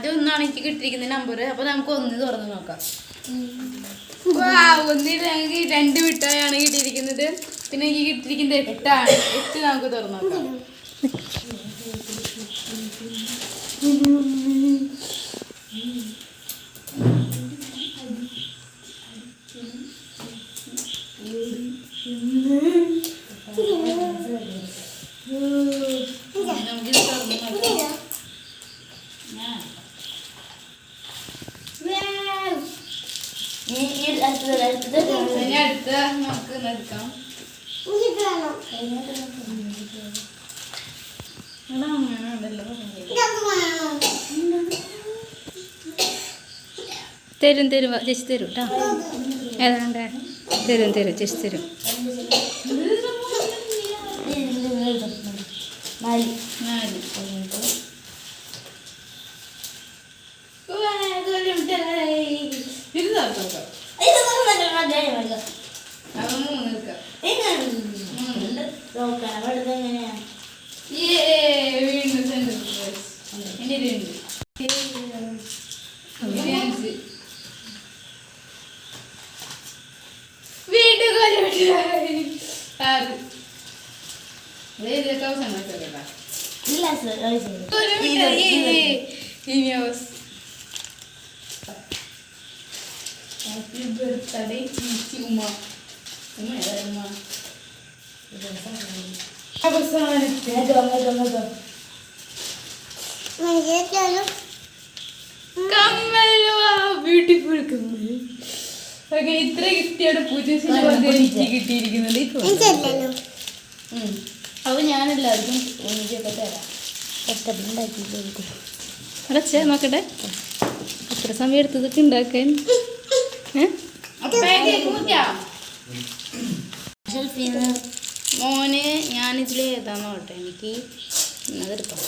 ആദ്യം ഒന്നാണ് എനിക്ക് കിട്ടിയിരിക്കുന്ന നമ്പർ. അപ്പോൾ നമുക്ക് ഒന്ന് തുറന്ന് നോക്കാം. ഒന്നിൽ ഞങ്ങൾക്ക് 2 മിഠായിയാണ് കിട്ടിയിരിക്കുന്നത്. പിന്നെ എനിക്ക് കിട്ടിയിരിക്കുന്നത് 8 നമുക്ക് തുറന്ന് നോക്കാം. നമുക്കിത് തുറന്ന് നോക്കാം. അടുത്ത നമുക്ക് എടുക്കാം. തരും ചേച്ചി തരും കേട്ടോ. ഏതാണ്ട് തരും ചേച്ചി തരും. Happy birthday, Cici Uma. Uma ya Uma. Apa salah nih? Ada. Kamal, beautiful kamal. Oke, ഇത്ര ഗിഫ്റ്റിയാണ് പൂജസിന് കിട്ടിയിരിക്കുന്നത്. അത് ഞാനെല്ലാവർക്കും ഒന്നിച്ചൊക്കെ തരാം. അടച്ചേ നോക്കട്ടെ എത്ര സമയം എടുത്തതൊക്കെ ഉണ്ടാക്കാൻ. മോന് ഞാനിതിൽ ഏതാന്ന് നോട്ടെ. എനിക്ക് അതെടുക്കാം.